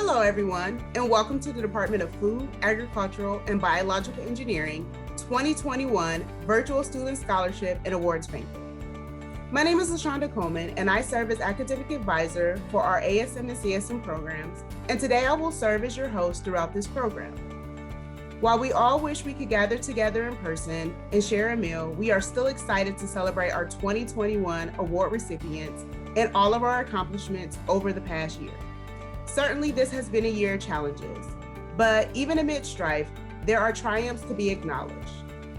Hello, everyone, and welcome to the Department of Food, Agricultural, and Biological Engineering 2021 Virtual Student Scholarship and Awards Banquet. My name is LaShonda Coleman, and I serve as Academic Advisor for our ASM and CSM programs, and today I will serve as your host throughout this program. While we all wish we could gather together in person and share a meal, we are still excited to celebrate our 2021 award recipients and all of our accomplishments over the past year. Certainly, this has been a year of challenges, but even amid strife, there are triumphs to be acknowledged.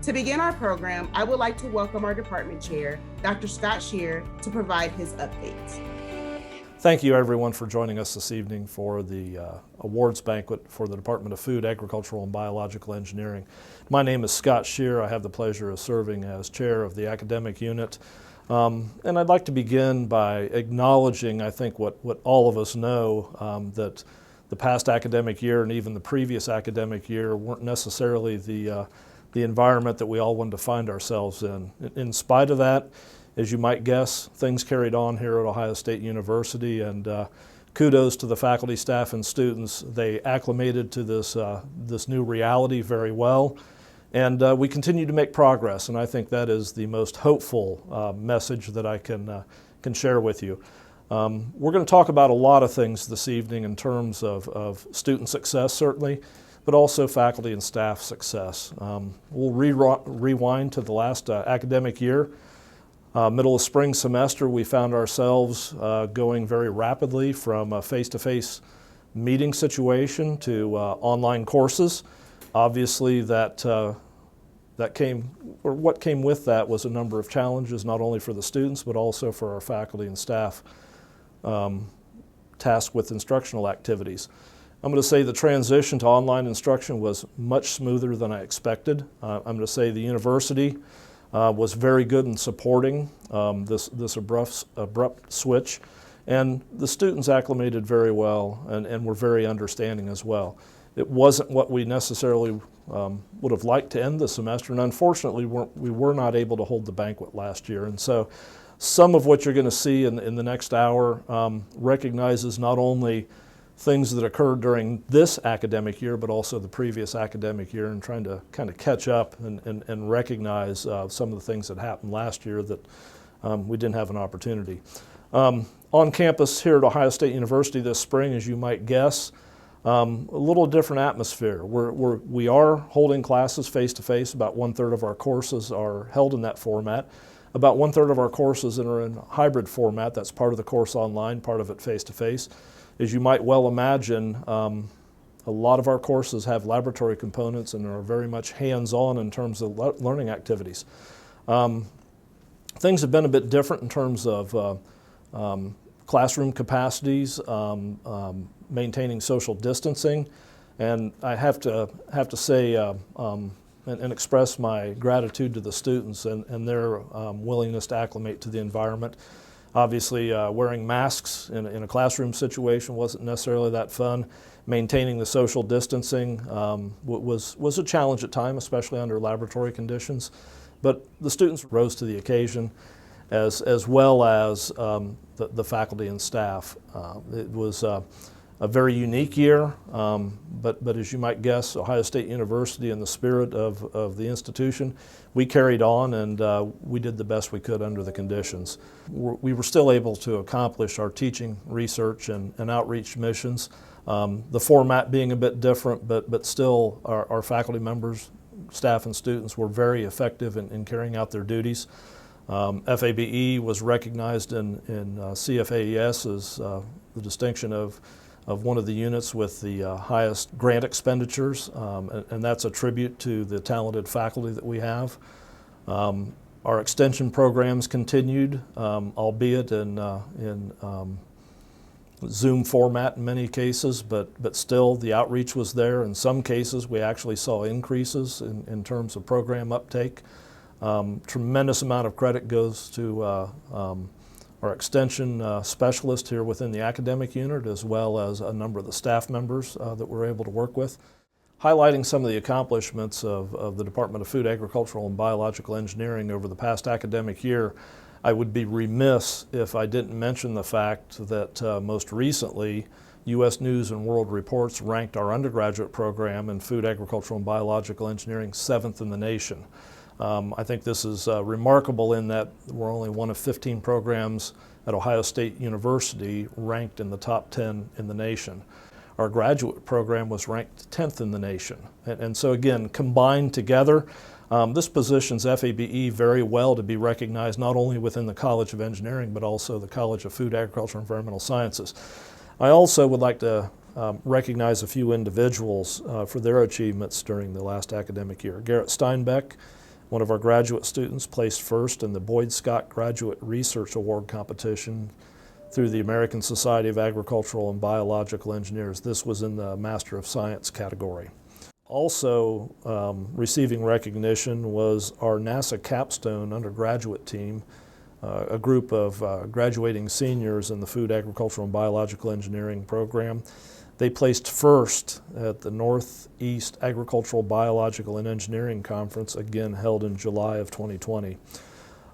To begin our program, I would like to welcome our department chair, Dr. Scott Shear, to provide his updates. Thank you, everyone, for joining us this evening for the awards banquet for the Department of Food, Agricultural, and Biological Engineering. My name is Scott Shear. I have the pleasure of serving as chair of the academic unit. And I'd like to begin by acknowledging, I think, what all of us know, that the past academic year and even the previous academic year weren't necessarily the environment that we all wanted to find ourselves in. In spite of that, as you might guess, things carried on here at Ohio State University, and kudos to the faculty, staff, and students. They acclimated to this new reality very well. And we continue to make progress, and I think that is the most hopeful message that I can share with you. We're going to talk about a lot of things this evening in terms of student success, certainly, but also faculty and staff success. We'll rewind to the last academic year. Middle of spring semester, we found ourselves going very rapidly from a face-to-face meeting situation to online courses. Obviously, what came with that was a number of challenges, not only for the students, but also for our faculty and staff tasked with instructional activities. I'm going to say the transition to online instruction was much smoother than I expected. I'm going to say the university was very good in supporting this abrupt switch, and the students acclimated very well and were very understanding as well. It wasn't what we necessarily would have liked to end the semester, and unfortunately we were not able to hold the banquet last year. And so some of what you're going to see in the next hour recognizes not only things that occurred during this academic year, but also the previous academic year, and trying to kind of catch up and recognize some of the things that happened last year that we didn't have an opportunity. On campus here at Ohio State University this spring, as you might guess, a little different atmosphere. We are holding classes face-to-face. About 1/3 of our courses are held in that format. About 1/3 of our courses are in hybrid format. That's part of the course online, part of it face-to-face. As you might well imagine, a lot of our courses have laboratory components and are very much hands-on in terms of learning activities. Things have been a bit different in terms of classroom capacities, maintaining social distancing, and I have to say and express my gratitude to the students and their willingness to acclimate to the environment. Obviously, wearing masks in a classroom situation wasn't necessarily that fun. Maintaining the social distancing was a challenge at times, especially under laboratory conditions. But the students rose to the occasion, as well as the faculty and staff. It was a very unique year, but as you might guess, Ohio State University, in the spirit of the institution, we carried on, and we did the best we could under the conditions. We were still able to accomplish our teaching, research, and outreach missions. The format being a bit different, but still our faculty members, staff, and students were very effective in carrying out their duties. FABE was recognized in CFAES as the distinction of one of the units with the highest grant expenditures, and that's a tribute to the talented faculty that we have. Our extension programs continued, albeit in Zoom format in many cases, but still the outreach was there. In some cases, we actually saw increases in terms of program uptake. Tremendous amount of credit goes to our extension specialist here within the academic unit, as well as a number of the staff members that we're able to work with. Highlighting some of the accomplishments of the Department of Food, Agricultural, and Biological Engineering over the past academic year, I would be remiss if I didn't mention the fact that most recently, U.S. News and World Reports ranked our undergraduate program in food, agricultural, and biological engineering 7th in the nation. I think this is remarkable in that we're only one of 15 programs at Ohio State University ranked in the top 10 in the nation. Our graduate program was ranked 10th in the nation. And so again, combined together, this positions FABE very well to be recognized not only within the College of Engineering, but also the College of Food, Agriculture, and Environmental Sciences. I also would like to recognize a few individuals for their achievements during the last academic year. Garrett Steinbeck, one of our graduate students, placed first in the Boyd Scott Graduate Research Award competition through the American Society of Agricultural and Biological Engineers. This was in the Master of Science category. Also receiving recognition was our NASA Capstone undergraduate team, a group of graduating seniors in the Food, Agricultural, and Biological Engineering program. They placed first at the Northeast Agricultural, Biological, and Engineering Conference, again held in July of 2020.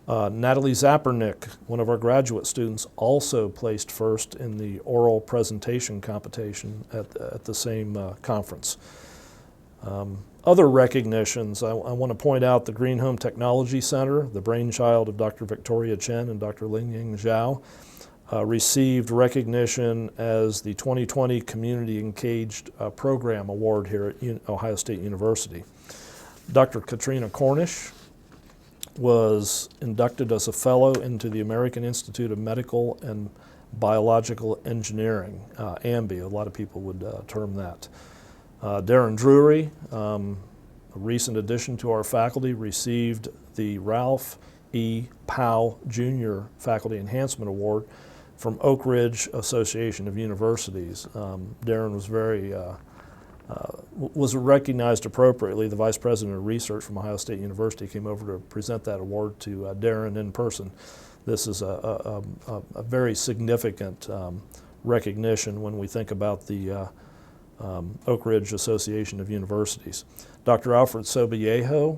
Natalie Zappernick, one of our graduate students, also placed first in the oral presentation competition at the same conference. Other recognitions, I want to point out the Green Home Technology Center, the brainchild of Dr. Victoria Chen and Dr. Lingying Zhao, received recognition as the 2020 Community Engaged Program Award here at Ohio State University. Dr. Katrina Cornish was inducted as a fellow into the American Institute of Medical and Biological Engineering, AMBI, a lot of people would term that. Darren Drury, a recent addition to our faculty, received the Ralph E. Powell Jr. Faculty Enhancement Award from Oak Ridge Association of Universities. Darren was recognized appropriately. The Vice President of Research from Ohio State University came over to present that award to Darren in person. This is a very significant recognition when we think about the Oak Ridge Association of Universities. Dr. Alfred Sobiyeho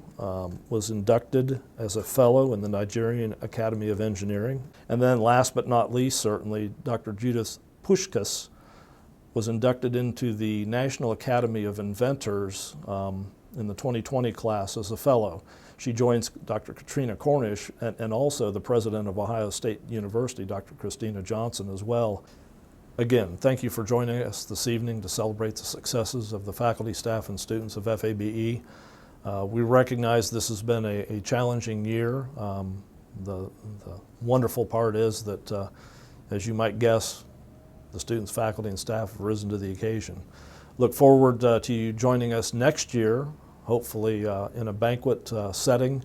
was inducted as a fellow in the Nigerian Academy of Engineering. And then last but not least, certainly, Dr. Judith Pushkas was inducted into the National Academy of Inventors in the 2020 class as a fellow. She joins Dr. Katrina Cornish and also the president of Ohio State University, Dr. Christina Johnson, as well. Again, thank you for joining us this evening to celebrate the successes of the faculty, staff, and students of FABE. We recognize this has been a challenging year. The wonderful part is that, as you might guess, the students, faculty, and staff have risen to the occasion. Look forward to you joining us next year, hopefully in a banquet setting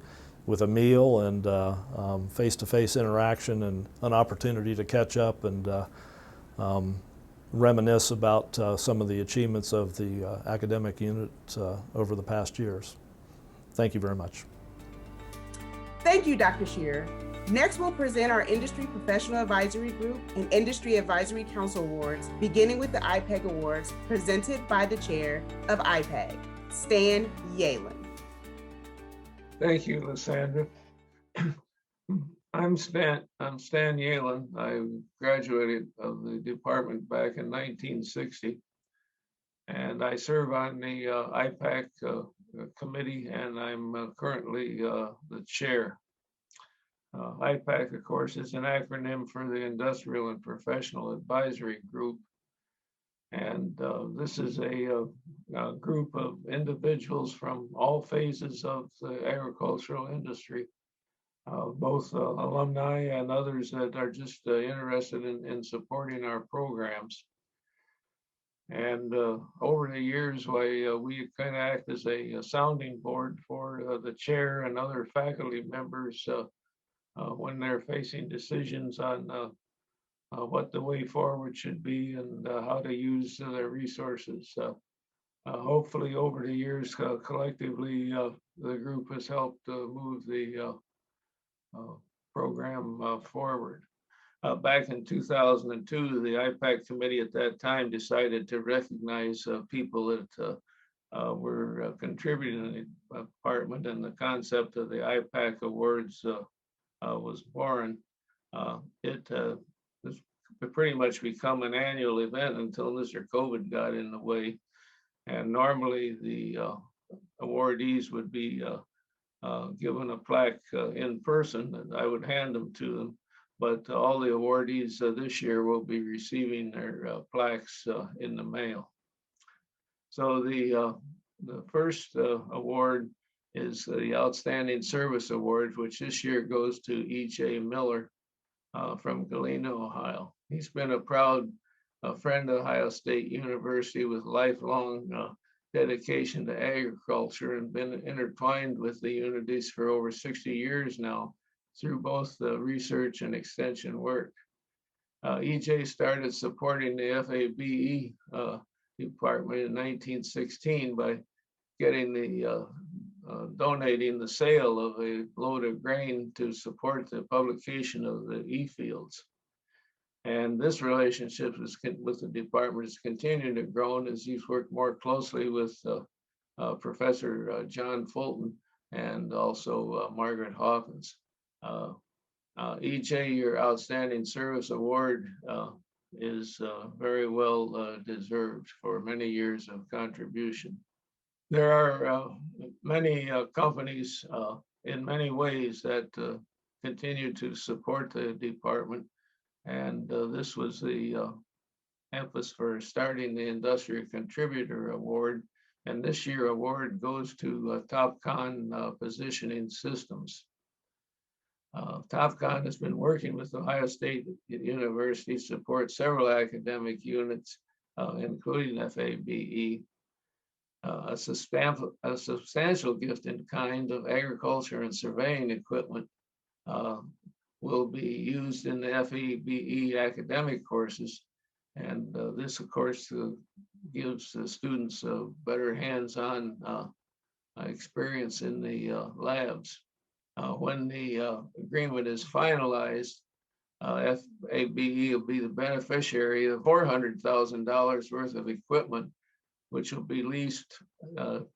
with a meal and face-to-face interaction and an opportunity to catch up and reminisce about some of the achievements of the academic unit over the past years. Thank you very much. Thank you, Dr. Shearer. Next, we'll present our Industry Professional Advisory Group and Industry Advisory Council Awards, beginning with the IPEG Awards presented by the chair of IPEG, Stan Yalen. Thank you, Lysandra. I'm Stan Yalen. I graduated of the department back in 1960, and I serve on the IPAC committee, and I'm currently the chair. IPAC, of course, is an acronym for the Industrial and Professional Advisory Group, and this is a group of individuals from all phases of the agricultural industry. Both alumni and others that are just interested in supporting our programs. And over the years, we kind of act as a sounding board for the chair and other faculty members when they're facing decisions on what the way forward should be and how to use their resources. Hopefully, over the years, collectively, the group has helped move the program forward. Back in 2002, the IPAC committee at that time decided to recognize people that were contributing in the department, and the concept of the IPAC Awards was born. It has pretty much become an annual event until Mr. COVID got in the way. And normally the awardees would be given a plaque in person, and I would hand them to them. But all the awardees this year will be receiving their plaques in the mail. So the first award is the Outstanding Service Award, which this year goes to E.J. Miller from Galena, Ohio. He's been a proud friend of Ohio State University with lifelong dedication to agriculture and been intertwined with the unities for over 60 years now through both the research and extension work. EJ started supporting the FABE department in 1916 by getting the donating the sale of a load of grain to support the publication of the E-fields. And this relationship with the department has continued to grow as he's worked more closely with Professor John Fulton and also Margaret Hawkins. EJ, your Outstanding Service Award is very well deserved for many years of contribution. There are many companies in many ways that continue to support the department. And this was the emphasis for starting the Industrial Contributor Award. And this year award goes to Topcon Positioning Systems. Topcon has been working with Ohio State University to support several academic units, including FABE. A substantial gift in kind of agriculture and surveying equipment will be used in the FABE academic courses. And this, of course, gives the students a better hands-on experience in the labs. When the agreement is finalized, FABE will be the beneficiary of $400,000 worth of equipment, which will be leased to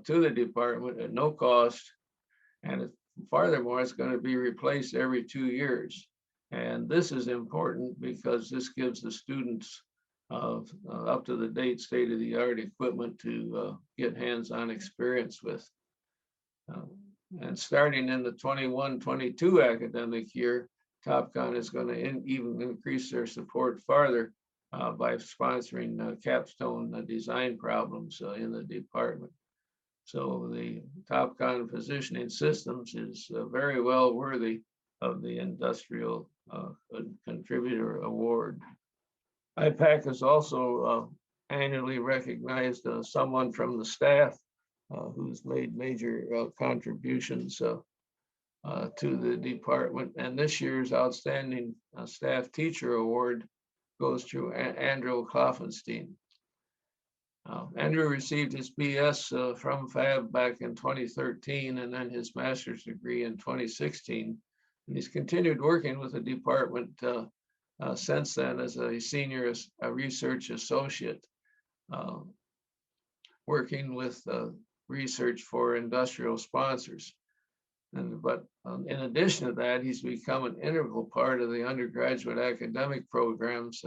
the department at no cost. And furthermore, it's going to be replaced every 2 years. And this is important because this gives the students up to the date state-of-the-art equipment to get hands-on experience with. And starting in the 21-22 academic year, Topcon is going to even increase their support farther by sponsoring Capstone design problems in the department. So the Topcon Positioning Systems is very well worthy of the Industrial Contributor Award. IPAC has also annually recognized someone from the staff who's made major contributions to the department. And this year's Outstanding Staff Teacher Award goes to Andrew Kloffenstein. Andrew received his BS from FABE back in 2013 and then his master's degree in 2016. And he's continued working with the department since then as a senior research associate, working with research for industrial sponsors. But in addition to that, he's become an integral part of the undergraduate academic programs,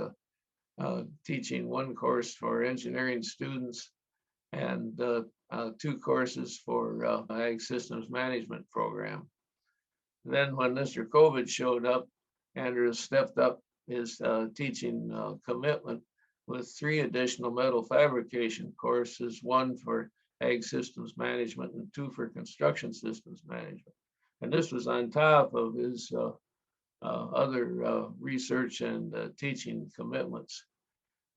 teaching one course for engineering students and 2 courses for Ag Systems Management program. Then when Mr. COVID showed up, Andrew stepped up his teaching commitment with 3 additional metal fabrication courses, 1 for Ag Systems Management and 2 for Construction Systems Management. And this was on top of his other research and teaching commitments.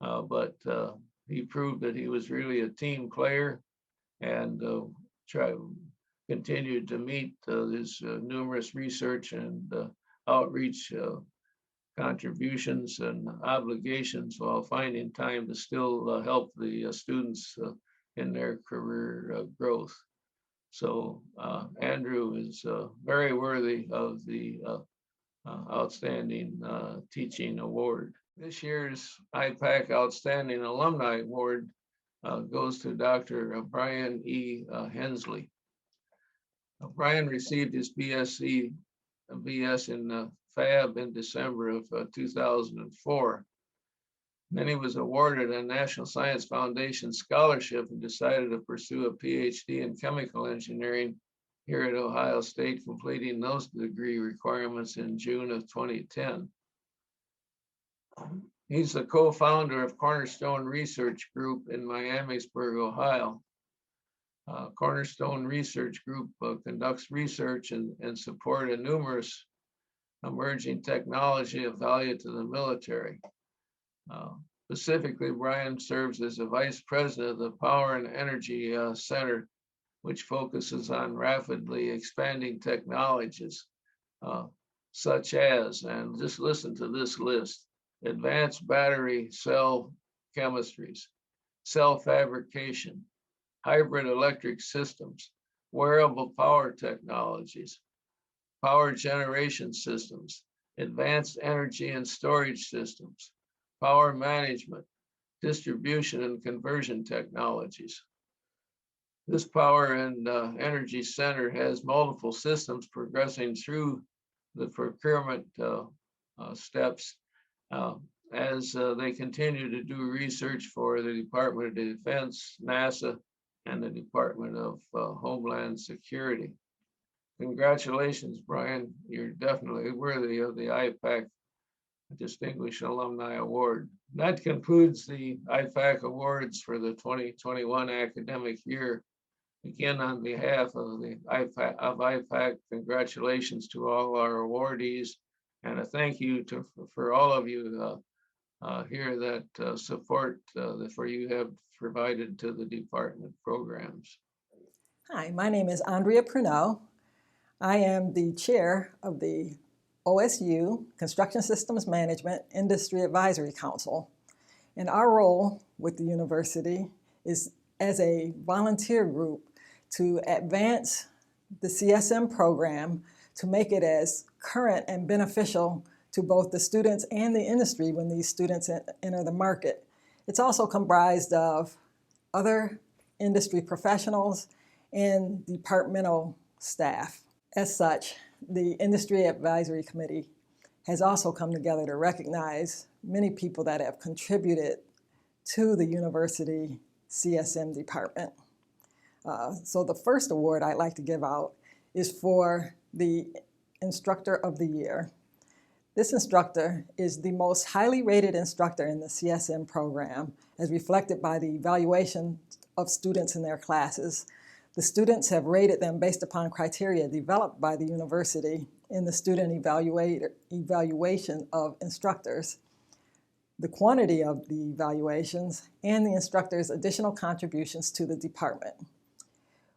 But he proved that he was really a team player and continued to meet his numerous research and outreach contributions and obligations while finding time to still help the students in their career growth. So Andrew is very worthy of the Outstanding Teaching Award. This year's IPAC Outstanding Alumni Award goes to Dr. Brian E. Hensley. Brian received his BSc BS in FABE in December of 2004. Then he was awarded a National Science Foundation scholarship and decided to pursue a PhD in chemical engineering here at Ohio State, completing those degree requirements in June of 2010. He's the co-founder of Cornerstone Research Group in Miamisburg, Ohio. Cornerstone Research Group conducts research and support in numerous emerging technology of value to the military. Specifically, Brian serves as the vice president of the Power and Energy Center, which focuses on rapidly expanding technologies, such as, and just listen to this list, advanced battery cell chemistries, cell fabrication, hybrid electric systems, wearable power technologies, power generation systems, advanced energy and storage systems, power management, distribution and conversion technologies. This Power and Energy Center has multiple systems progressing through the procurement steps as they continue to do research for the Department of Defense, NASA, and the Department of Homeland Security. Congratulations, Brian. You're definitely worthy of the IPAC Distinguished Alumni Award. That concludes the IPAC Awards for the 2021 academic year. Again, on behalf of the IPAC, congratulations to all our awardees, and a thank you for all of you here that support for you have provided to the department programs. Hi, my name is Andrea Pruneau. I am the chair of the OSU Construction Systems Management Industry Advisory Council. And our role with the university is as a volunteer group to advance the CSM program to make it as current and beneficial to both the students and the industry when these students enter the market. It's also comprised of other industry professionals and departmental staff. As such, the Industry Advisory Committee has also come together to recognize many people that have contributed to the university CSM department. So the first award I'd like to give out is for the Instructor of the Year. This instructor is the most highly rated instructor in the CSM program, as reflected by the evaluation of students in their classes. The students have rated them based upon criteria developed by the university in the student evaluation of instructors, the quantity of the evaluations, and the instructor's additional contributions to the department.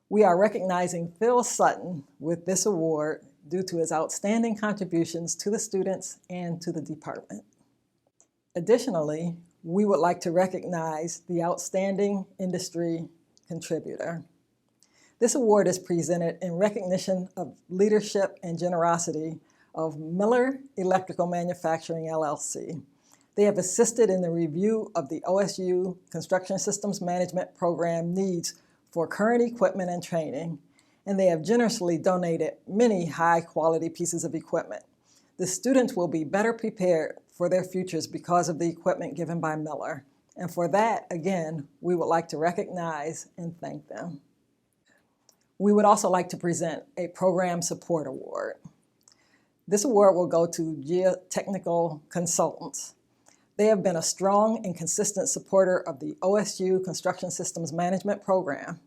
We are recognizing Phil Sutton with this award due to his outstanding contributions to the students and to the department. Additionally, we would like to recognize the outstanding industry contributor. This award is presented in recognition of leadership and generosity of Miller Electrical Manufacturing, LLC. They have assisted in the review of the OSU Construction Systems Management Program needs for current equipment and training, and they have generously donated many high-quality pieces of equipment. The students will be better prepared for their futures because of the equipment given by Miller. And for that, again, we would like to recognize and thank them. We would also like to present a Program Support Award. This award will go to geotechnical consultants. They have been a strong and consistent supporter of the OSU Construction Systems Management Program.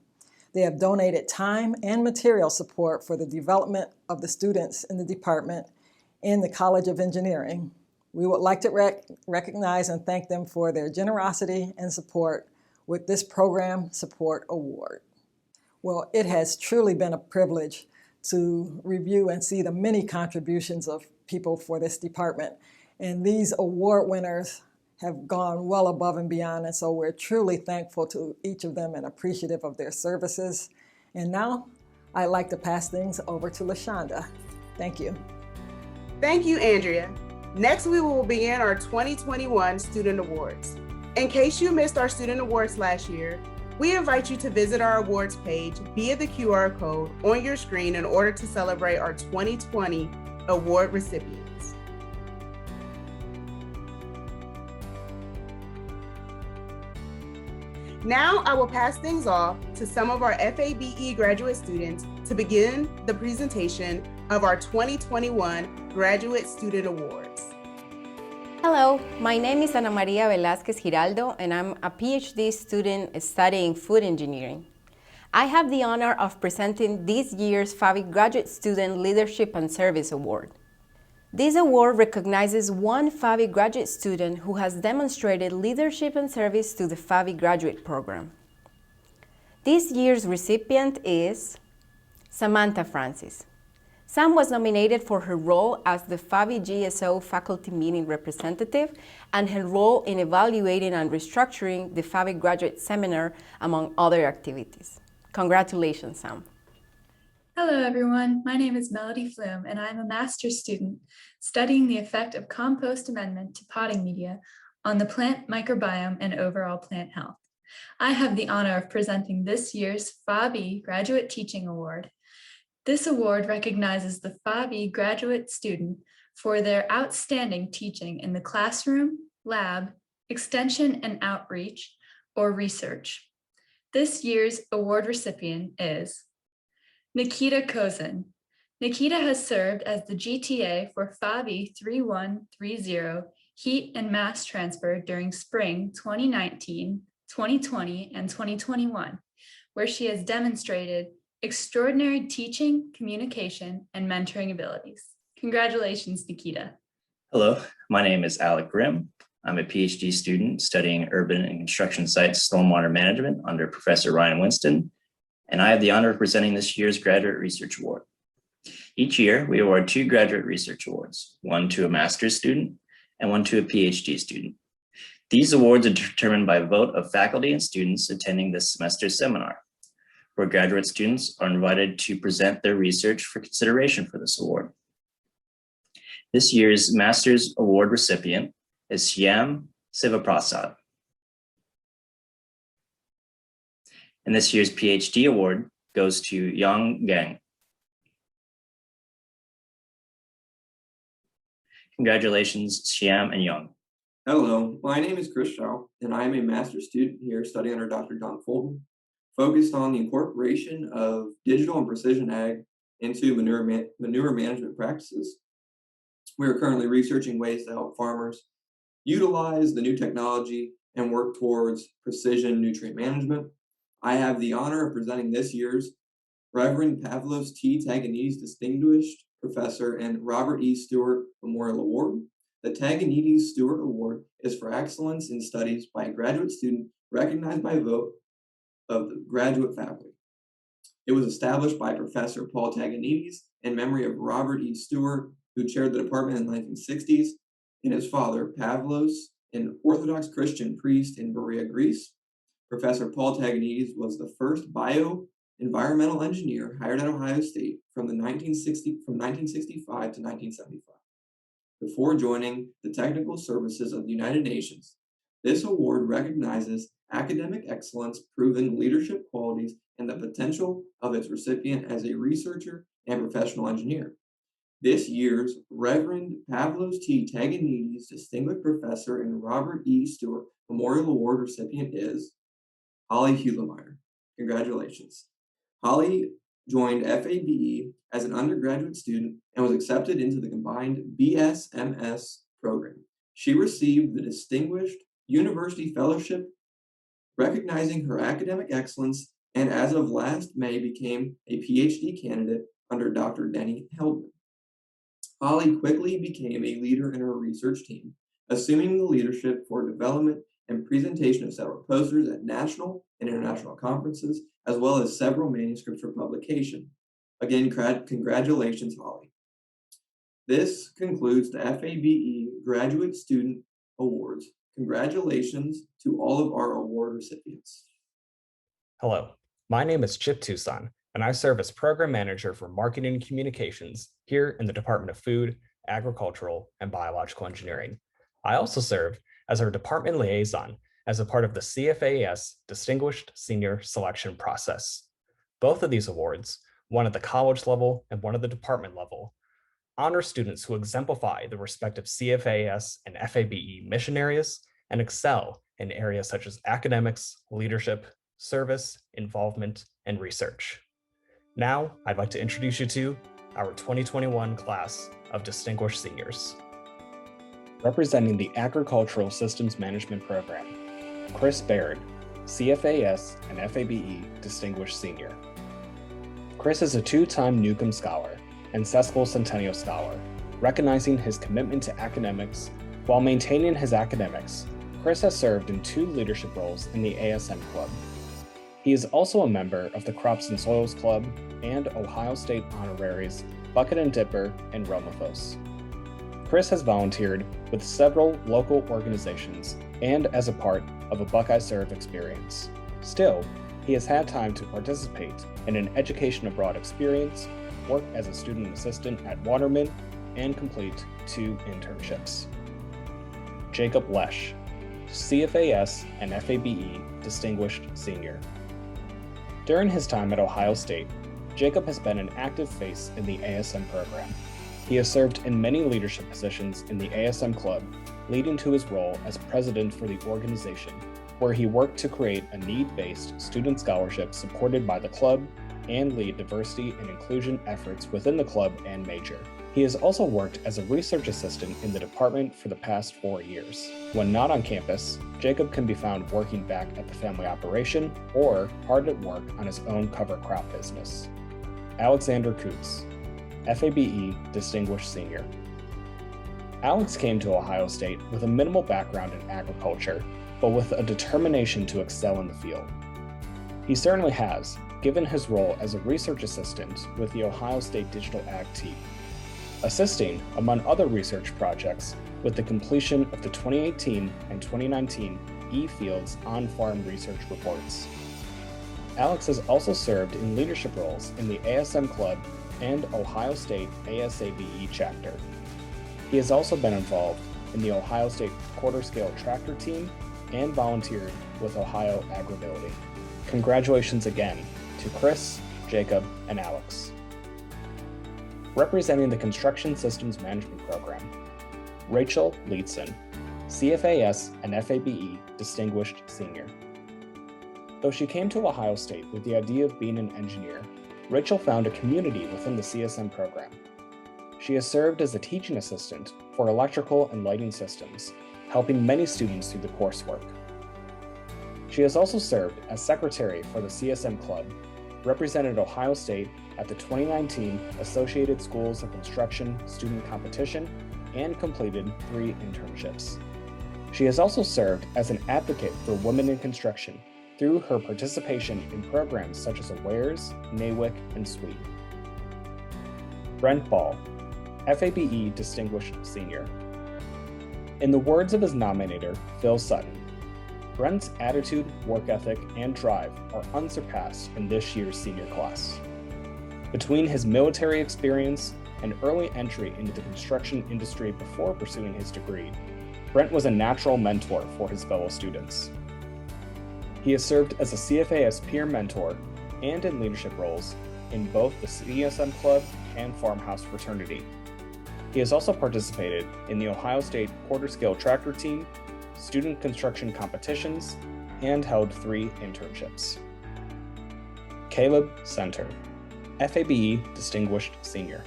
They have donated time and material support for the development of the students in the department and the College of Engineering. We would like to recognize and thank them for their generosity and support with this Program Support Award. Well, it has truly been a privilege to review and see the many contributions of people for this department. And these award winners have gone well above and beyond, and so we're truly thankful to each of them and appreciative of their services. And now, I'd like to pass things over to LaShonda. Thank you. Thank you, Andrea. Next, we will begin our 2021 Student Awards. In case you missed our Student Awards last year, we invite you to visit our awards page via the QR code on your screen in order to celebrate our 2020 award recipients. Now I will pass things off to some of our FABE graduate students to begin the presentation of our 2021 Graduate Student Awards. Hello, my name is Ana Maria Velázquez Giraldo, and I'm a PhD student studying food engineering. I have the honor of presenting this year's FABE Graduate Student Leadership and Service Award. This award recognizes one FABE graduate student who has demonstrated leadership and service to the FABE graduate program. This year's recipient is Samantha Francis. Sam was nominated for her role as the FABE GSO faculty meeting representative and her role in evaluating and restructuring the FABE graduate seminar, among other activities. Congratulations, Sam. Hello, everyone. My name is Melody Flume, and I'm a master's student studying the effect of compost amendment to potting media on the plant microbiome and overall plant health. I have the honor of presenting this year's FABE Graduate Teaching Award. This award recognizes the FABE graduate student for their outstanding teaching in the classroom, lab, extension and outreach, or research. This year's award recipient is Nikita Kozin. Nikita has served as the GTA for FABE 3130 Heat and Mass Transfer during spring 2019, 2020, and 2021, where she has demonstrated extraordinary teaching, communication, and mentoring abilities. Congratulations, Nikita. Hello, my name is Alec Grimm. I'm a PhD student studying urban and construction site stormwater management under Professor Ryan Winston, and I have the honor of presenting this year's Graduate Research Award. Each year, we award 2 Graduate Research Awards, one to a master's student and one to a PhD student. These awards are determined by vote of faculty and students attending this semester's seminar, where graduate students are invited to present their research for consideration for this award. This year's Master's Award recipient is Shyam Sivaprasad. And this year's PhD award goes to Yang Gang. Congratulations, Shyam and Yang. Hello, my name is Chris Shaw, and I am a master's student here studying under Dr. John Fulton, focused on the incorporation of digital and precision ag into manure management practices. We are currently researching ways to help farmers utilize the new technology and work towards precision nutrient management. I have the honor of presenting this year's Reverend Pavlos T. Taganides Distinguished Professor and Robert E. Stewart Memorial Award. The Taganides Stewart Award is for excellence in studies by a graduate student recognized by vote of the graduate faculty. It was established by Professor Paul Taganides in memory of Robert E. Stewart, who chaired the department in the 1960s, and his father, Pavlos, an Orthodox Christian priest in Berea, Greece. Professor Paul Taganides was the first bio-environmental engineer hired at Ohio State from 1965 to 1975, before joining the technical services of the United Nations. This award recognizes academic excellence, proven leadership qualities, and the potential of its recipient as a researcher and professional engineer. This year's Reverend Pavlos T. Taganides Distinguished Professor and Robert E. Stewart Memorial Award recipient is Holly Hulemeyer. Congratulations. Holly joined FABE as an undergraduate student and was accepted into the combined BS-MS program. She received the Distinguished University Fellowship, recognizing her academic excellence, and as of last May became a PhD candidate under Dr. Denny Heldman. Holly quickly became a leader in her research team, assuming the leadership for development and presentation of several posters at national and international conferences, as well as several manuscripts for publication. Again, congratulations, Holly. This concludes the FABE Graduate Student Awards. Congratulations to all of our award recipients. Hello, my name is Chip Tucson, and I serve as Program Manager for Marketing and Communications here in the Department of Food, Agricultural, and Biological Engineering. I also serve as our department liaison as a part of the CFAS Distinguished Senior Selection process. Both of these awards, one at the college level and one at the department level, honor students who exemplify the respective CFAS and FABE mission areas and excel in areas such as academics, leadership, service, involvement, and research. Now, I'd like to introduce you to our 2021 class of Distinguished Seniors. Representing the Agricultural Systems Management Program, Chris Baird, CFAS and FABE Distinguished Senior. Chris is a two-time Newcomb Scholar and Sesquill Centennial Scholar. Recognizing his commitment to academics while maintaining his academics, Chris has served in 2 leadership roles in the ASM Club. He is also a member of the Crops and Soils Club and Ohio State Honoraries Bucket and Dipper and Romaphos. Chris has volunteered with several local organizations and as a part of a Buckeye Serve experience. Still, he has had time to participate in an education abroad experience, work as a student assistant at Waterman, and complete 2 internships. Jacob Lesh, CFAS and FABE Distinguished Senior. During his time at Ohio State, Jacob has been an active face in the ASM program. He has served in many leadership positions in the ASM Club, leading to his role as president for the organization, where he worked to create a need-based student scholarship supported by the club and lead diversity and inclusion efforts within the club and major. He has also worked as a research assistant in the department for the past 4 years. When not on campus, Jacob can be found working back at the family operation or hard at work on his own cover crop business. Alexander Coots, FABE Distinguished Senior. Alex came to Ohio State with a minimal background in agriculture, but with a determination to excel in the field. He certainly has, given his role as a research assistant with the Ohio State Digital Ag team, assisting, among other research projects, with the completion of the 2018 and 2019 eFields on-farm research reports. Alex has also served in leadership roles in the ASM Club and Ohio State ASABE chapter. He has also been involved in the Ohio State quarter-scale tractor team and volunteered with Ohio Agribility. Congratulations again to Chris, Jacob, and Alex. Representing the Construction Systems Management Program, Rachel Leetson, CFAS and FABE Distinguished Senior. Though she came to Ohio State with the idea of being an engineer, Rachel found a community within the CSM program. She has served as a teaching assistant for electrical and lighting systems, helping many students through the coursework. She has also served as secretary for the CSM Club, represented Ohio State at the 2019 Associated Schools of Construction Student Competition, and completed 3 internships. She has also served as an advocate for women in construction through her participation in programs such as AWARES, NAWIC, and SWEET. Brent Ball, FABE Distinguished Senior. In the words of his nominator, Phil Sutton, Brent's attitude, work ethic, and drive are unsurpassed in this year's senior class. Between his military experience and early entry into the construction industry before pursuing his degree, Brent was a natural mentor for his fellow students. He has served as a CFAS peer mentor and in leadership roles in both the CSM Club and Farmhouse Fraternity. He has also participated in the Ohio State quarter-scale tractor team, student construction competitions, and held 3 internships. Caleb Center, FABE Distinguished Senior.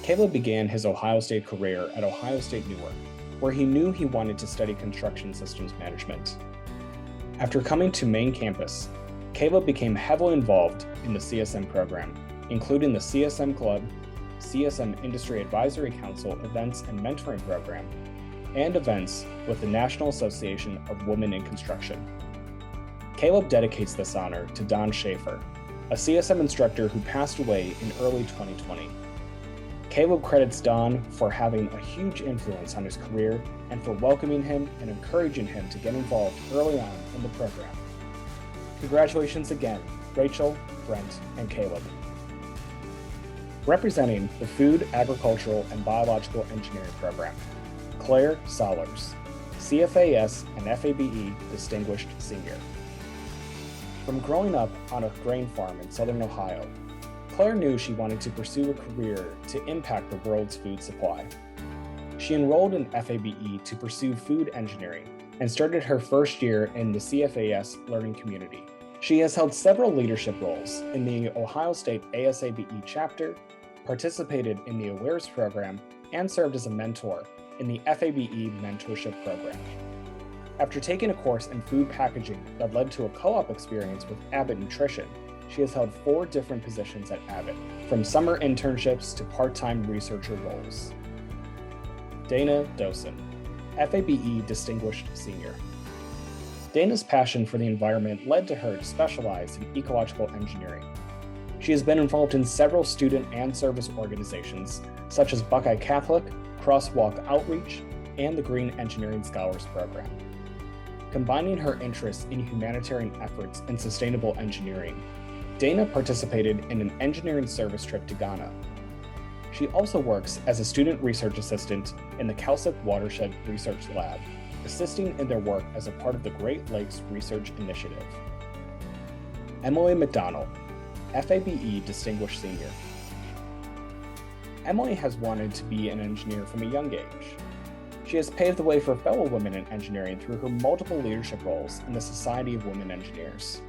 Caleb began his Ohio State career at Ohio State Newark, where he knew he wanted to study construction systems management. After coming to main campus, Caleb became heavily involved in the CSM program, including the CSM Club, CSM Industry Advisory Council events and mentoring program, and events with the National Association of Women in Construction. Caleb dedicates this honor to Don Schaefer, a CSM instructor who passed away in early 2020. Caleb credits Don for having a huge influence on his career and for welcoming him and encouraging him to get involved early on in the program. Congratulations again, Rachel, Brent, and Caleb. Representing the Food, Agricultural, and Biological Engineering Program, Claire Solers, CFAS and FABE Distinguished Senior. From growing up on a grain farm in southern Ohio, Claire knew she wanted to pursue a career to impact the world's food supply. She enrolled in FABE to pursue food engineering and started her first year in the CFAS learning community. She has held several leadership roles in the Ohio State ASABE chapter, participated in the Awares program, and served as a mentor in the FABE mentorship program. After taking a course in food packaging that led to a co-op experience with Abbott Nutrition, she has held 4 different positions at Abbott, from summer internships to part-time researcher roles. Dana Dosen, FABE Distinguished Senior. Dana's passion for the environment led to her to specialize in ecological engineering. She has been involved in several student and service organizations, such as Buckeye Catholic, Crosswalk Outreach, and the Green Engineering Scholars Program. Combining her interests in humanitarian efforts and sustainable engineering, Dana participated in an engineering service trip to Ghana. She also works as a student research assistant in the Calcip Watershed Research Lab, assisting in their work as a part of the Great Lakes Research Initiative. Emily McDonald, FABE Distinguished Senior. Emily has wanted to be an engineer from a young age. She has paved the way for fellow women in engineering through her multiple leadership roles in the Society of Women Engineers.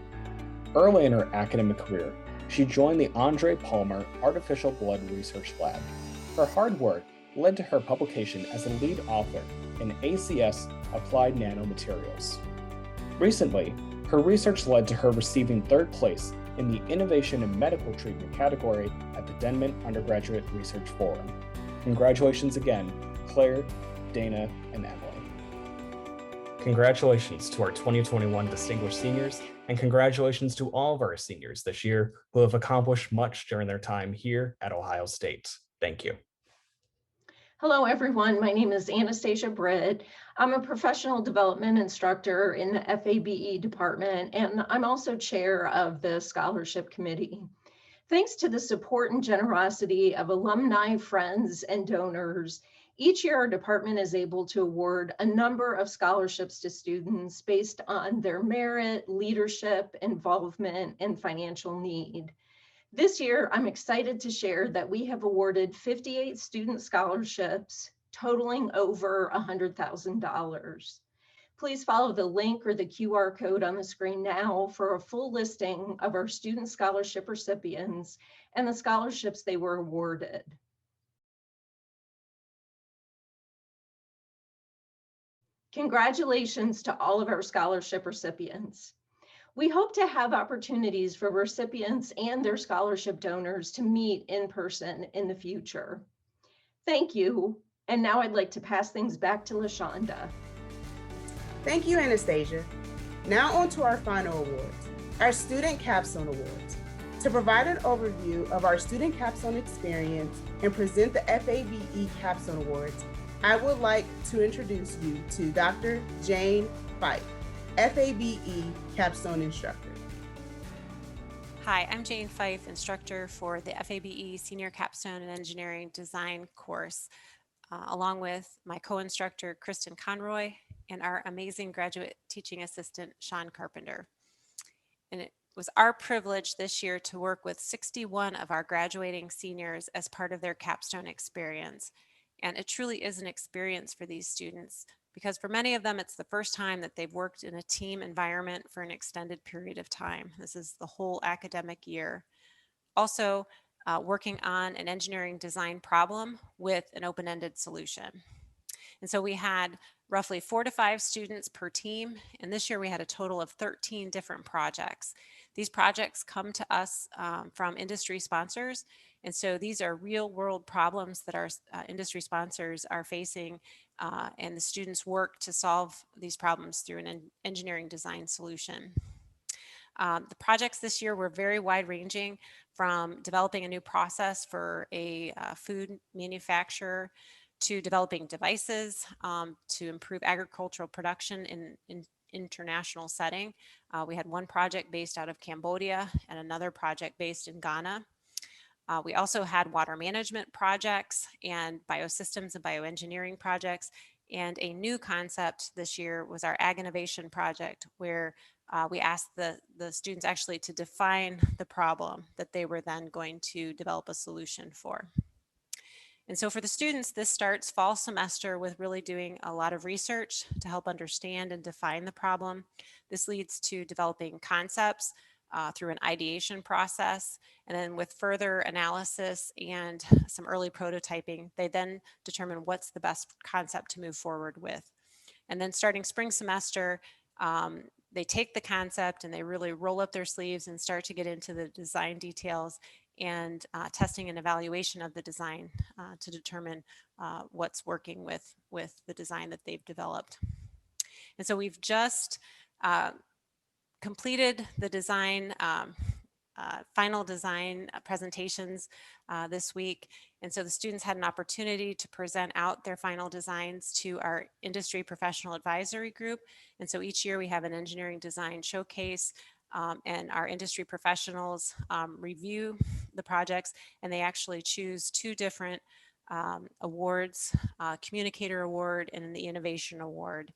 Early in her academic career, she joined the Andre Palmer Artificial Blood Research Lab. Her hard work led to her publication as a lead author in ACS Applied Nanomaterials. Recently, her research led to her receiving 3rd place in the Innovation in Medical Treatment category at the Denman Undergraduate Research Forum. Congratulations again, Claire, Dana, and Emily. Congratulations to our 2021 Distinguished Seniors, and congratulations to all of our seniors this year who have accomplished much during their time here at Ohio State. Thank you. Hello, everyone. My name is Anastasia Britt. I'm a professional development instructor in the FABE department, and I'm also chair of the scholarship committee. Thanks to the support and generosity of alumni, friends, and donors, each year our department is able to award a number of scholarships to students based on their merit, leadership, involvement, and financial need. This year, I'm excited to share that we have awarded 58 student scholarships totaling over $100,000. Please follow the link or the QR code on the screen now for a full listing of our student scholarship recipients and the scholarships they were awarded. Congratulations to all of our scholarship recipients. We hope to have opportunities for recipients and their scholarship donors to meet in person in the future. Thank you. And now I'd like to pass things back to LaShonda. Thank you, Anastasia. Now on to our final awards, our Student Capstone Awards. To provide an overview of our Student Capstone experience and present the FABE Capstone Awards, I would like to introduce you to Dr. Jane Fife, FABE Capstone Instructor. Hi, I'm Jane Fife, instructor for the FABE Senior Capstone and Engineering Design course, along with my co-instructor, Kristen Conroy, and our amazing graduate teaching assistant, Sean Carpenter. And it was our privilege this year to work with 61 of our graduating seniors as part of their capstone experience. And it truly is an experience for these students because for many of them, it's the first time that they've worked in a team environment for an extended period of time. This is the whole academic year. Also, working on an engineering design problem with an open-ended solution. And so we had roughly 4 to 5 students per team. And this year we had a total of 13 different projects. These projects come to us from industry sponsors. And so these are real world problems that our industry sponsors are facing, and the students work to solve these problems through an engineering design solution. The projects this year were very wide ranging, from developing a new process for a food manufacturer to developing devices to improve agricultural production in international setting. We had one project based out of Cambodia and another project based in Ghana. We also had water management projects and biosystems and bioengineering projects. And a new concept this year was our Ag Innovation project, where we asked the students actually to define the problem that they were then going to develop a solution for. And so for the students, this starts fall semester with really doing a lot of research to help understand and define the problem. This leads to developing concepts through an ideation process. And then with further analysis and some early prototyping, they then determine what's the best concept to move forward with. And then starting spring semester, they take the concept and they really roll up their sleeves and start to get into the design details and testing and evaluation of the design to determine what's working with the design that they've developed. And so we've just completed the design, final design presentations this week. And so the students had an opportunity to present out their final designs to our industry professional advisory group. And so each year we have an engineering design showcase, and our industry professionals review the projects, and they actually choose two different awards, Communicator Award and the Innovation Award.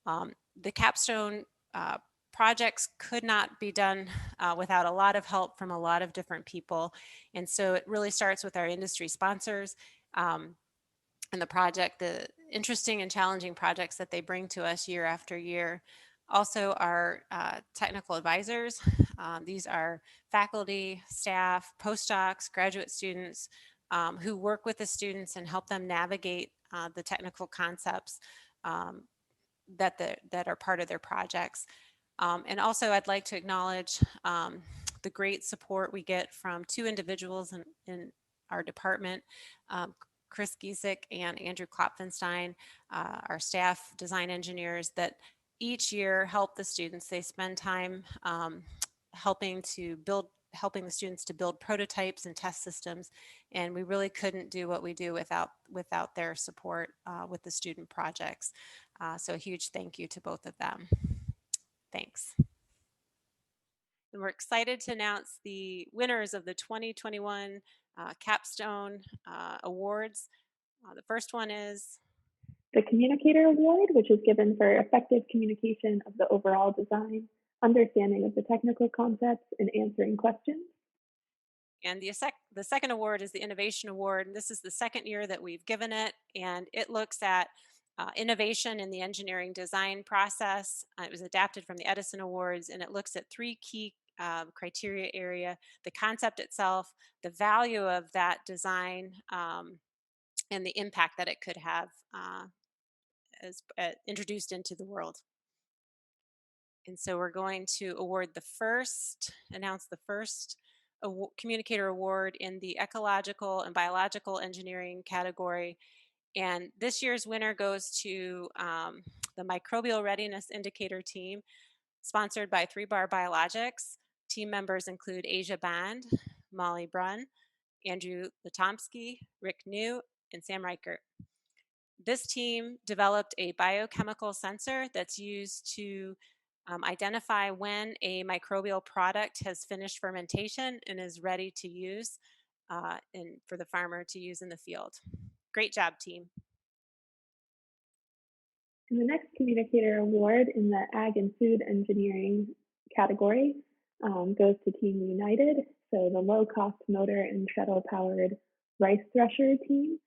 The Capstone projects could not be done without a lot of help from a lot of different people. And so it really starts with our industry sponsors and the interesting and challenging projects that they bring to us year after year. Also our technical advisors. These are faculty, staff, postdocs, graduate students who work with the students and help them navigate the technical concepts that are part of their projects. And also I'd like to acknowledge the great support we get from two individuals in our department, Chris Giesek and Andrew Klopfenstein, our staff design engineers that each year help the students. They spend time helping the students to build prototypes and test systems. And we really couldn't do what we do without their support with the student projects. So a huge thank you to both of them. Thanks. And we're excited to announce the winners of the 2021 Capstone Awards. The first one is the Communicator Award, which is given for effective communication of the overall design, understanding of the technical concepts, and answering questions. And the second award is the Innovation Award. And this is the second year that we've given it, and it looks at innovation in the engineering design process. It was adapted from the Edison Awards, and it looks at three key criteria area: the concept itself, the value of that design, and the impact that it could have as introduced into the world. And so we're going to announce the first Communicator Award in the ecological and biological engineering category. And this year's winner goes to the Microbial Readiness Indicator team, sponsored by 3 Bar Biologics. Team members include Asia Band, Molly Brunn, Andrew Latomsky, Rick New, and Sam Reichert. This team developed a biochemical sensor that's used to identify when a microbial product has finished fermentation and is ready to use for the farmer to use in the field. Great job, team. And the next Communicator Award in the Ag and Food Engineering category goes to Team United, so the low-cost motor and shuttle-powered rice thresher team.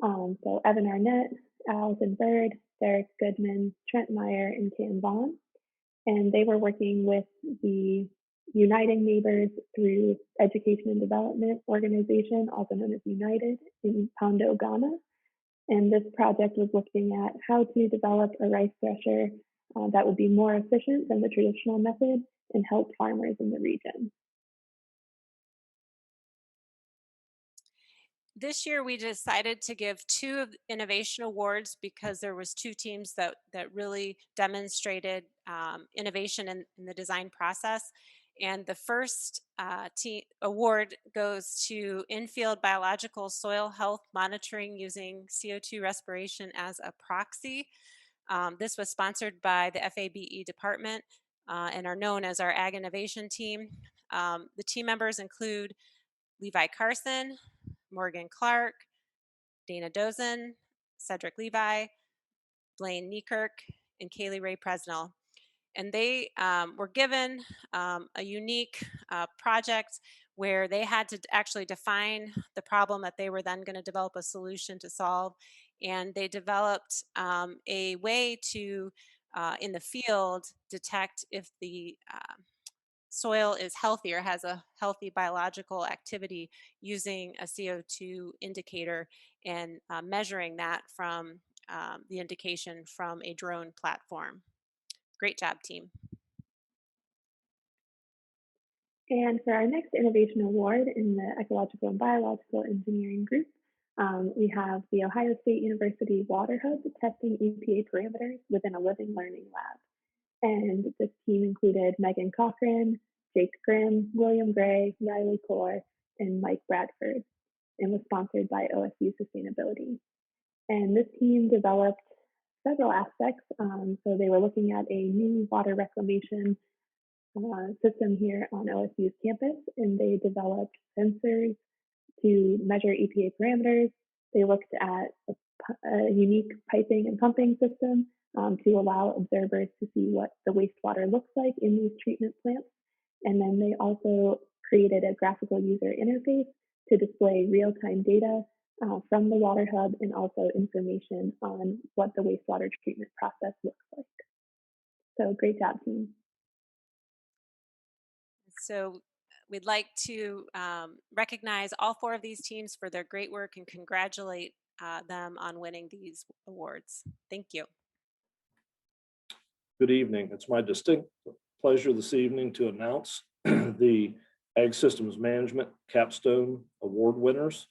So Evan Arnett, Allison Bird, Derek Goodman, Trent Meyer, and Cam Vaughn. And they were working with the Uniting Neighbors through Education and Development Organization, also known as United, in Pondo, Ghana. And this project was looking at how to develop a rice thresher that would be more efficient than the traditional method and help farmers in the region. This year we decided to give 2 innovation awards because there was 2 teams that really demonstrated innovation in the design process. And the first award goes to in-field biological soil health monitoring using CO2 respiration as a proxy. This was sponsored by the FABE department and are known as our Ag Innovation team. The team members include Levi Carson, Morgan Clark, Dana Dozen, Cedric Levi, Blaine Niekirk, and Kaylee Ray Presnell. And they were given a unique project where they had to actually define the problem that they were then going to develop a solution to solve. And they developed a way to, in the field, detect if the soil is healthy or has a healthy biological activity using a CO2 indicator and measuring that from the indication from a drone platform. Great job, team. And for our next innovation award in the ecological and biological engineering group, we have the Ohio State University Water Hub testing EPA parameters within a living learning lab. And this team included Megan Cochran, Jake Grimm, William Gray, Riley Core, and Mike Bradford, and was sponsored by OSU Sustainability. And this team developed several aspects. So they were looking at a new water reclamation system here on OSU's campus, and they developed sensors to measure EPA parameters. They looked at a unique piping and pumping system to allow observers to see what the wastewater looks like in these treatment plants. And then they also created a graphical user interface to display real-time data from the Water Hub and also information on what the wastewater treatment process looks like. So great job, team. So we'd like to recognize all 4 of these teams for their great work and congratulate them on winning these awards. Thank you. Good evening. It's my distinct pleasure this evening to announce the Ag Systems Management Capstone Award winners.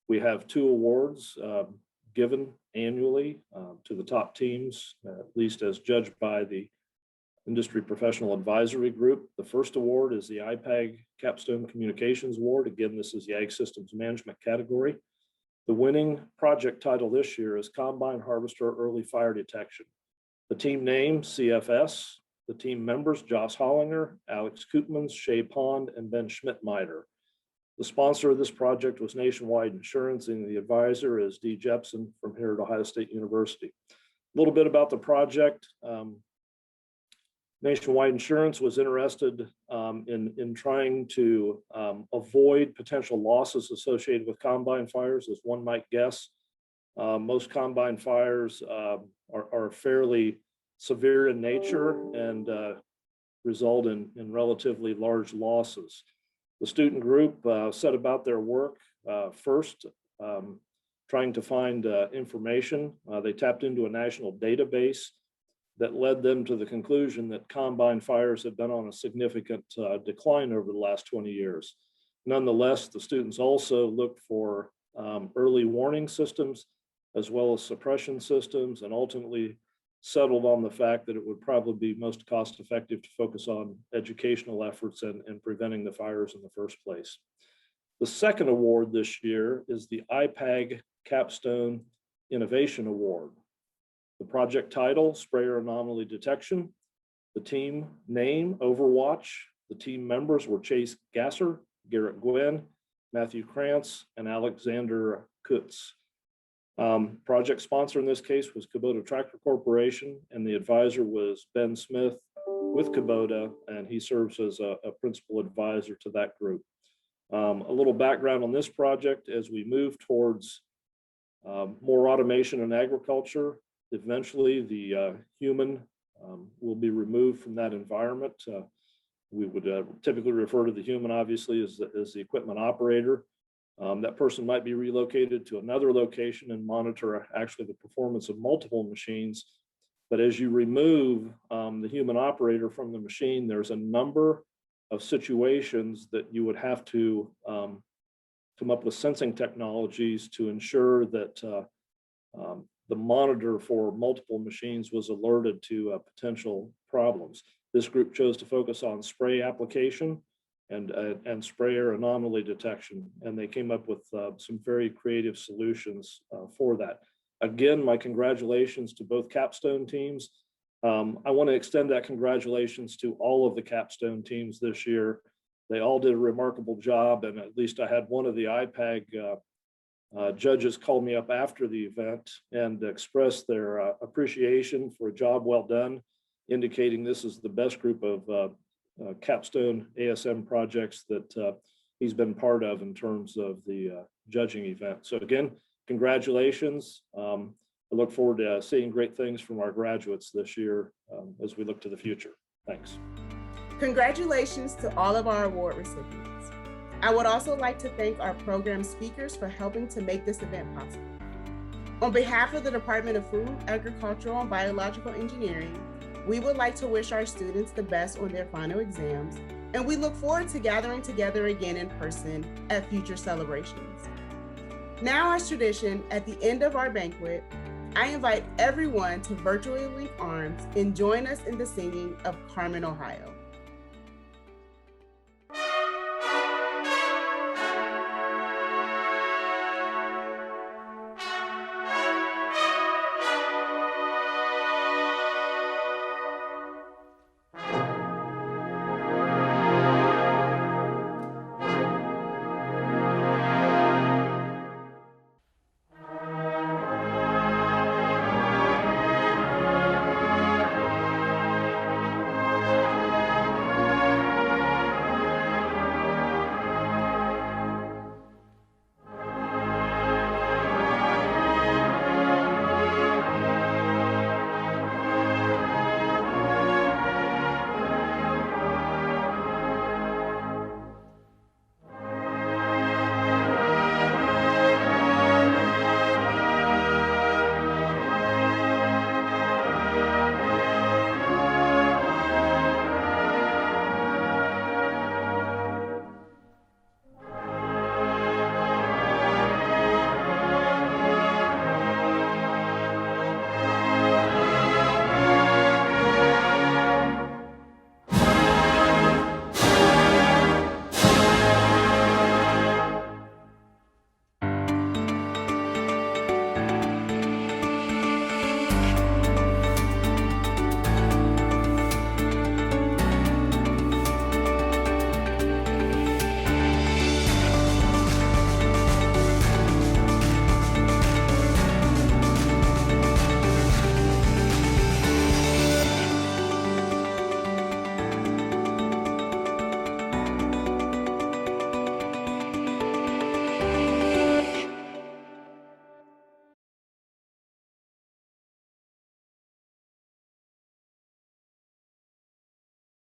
We have 2 awards given annually to the top teams, at least as judged by the Industry Professional Advisory Group. The first award is the IPAG Capstone Communications Award. Again, this is the Ag Systems Management category. The winning project title this year is Combine Harvester Early Fire Detection. The team name, CFS. The team members, Joss Hollinger, Alex Koopmans, Shay Pond, and Ben Schmidtmeyer. The sponsor of this project was Nationwide Insurance, and the advisor is Dee Jepson from here at Ohio State University. A little bit about the project. Nationwide Insurance was interested in trying to avoid potential losses associated with combine fires, as one might guess. Most combine fires are fairly severe in nature and result in relatively large losses. The student group set about their work first, trying to find information. They tapped into a national database that led them to the conclusion that combine fires have been on a significant decline over the last 20 years. Nonetheless, the students also looked for early warning systems as well as suppression systems, and ultimately settled on the fact that it would probably be most cost effective to focus on educational efforts and preventing the fires in the first place. The second award this year is the IPAG Capstone Innovation Award. The project title, Sprayer Anomaly Detection. The team name, Overwatch. The team members were Chase Gasser, Garrett Gwynn, Matthew Krantz, and Alexander Kutz. Project sponsor in this case was Kubota Tractor Corporation, and the advisor was Ben Smith with Kubota, and he serves as a principal advisor to that group. A little background on this project: as we move towards more automation in agriculture, eventually the human will be removed from that environment. We would typically refer to the human, obviously, as the equipment operator. That person might be relocated to another location and monitor actually the performance of multiple machines. But as you remove the human operator from the machine, there's a number of situations that you would have to come up with sensing technologies to ensure that the monitor for multiple machines was alerted to potential problems. This group chose to focus on spray application and sprayer anomaly detection, and they came up with some very creative solutions for that. Again, my congratulations to both Capstone teams. I want to extend that congratulations to all of the Capstone teams this year. They all did a remarkable job, and at least I had one of the IPAG judges call me up after the event and express their appreciation for a job well done. indicating this is the best group of Capstone ASM projects that he's been part of in terms of the judging event. So again, congratulations. I look forward to seeing great things from our graduates this year as we look to the future. Thanks. Congratulations to all of our award recipients. I would also like to thank our program speakers for helping to make this event possible. On behalf of the Department of Food, Agricultural, and Biological Engineering, we would like to wish our students the best on their final exams, and we look forward to gathering together again in person at future celebrations. Now, as tradition, at the end of our banquet, I invite everyone to virtually link arms and join us in the singing of Carmen, Ohio.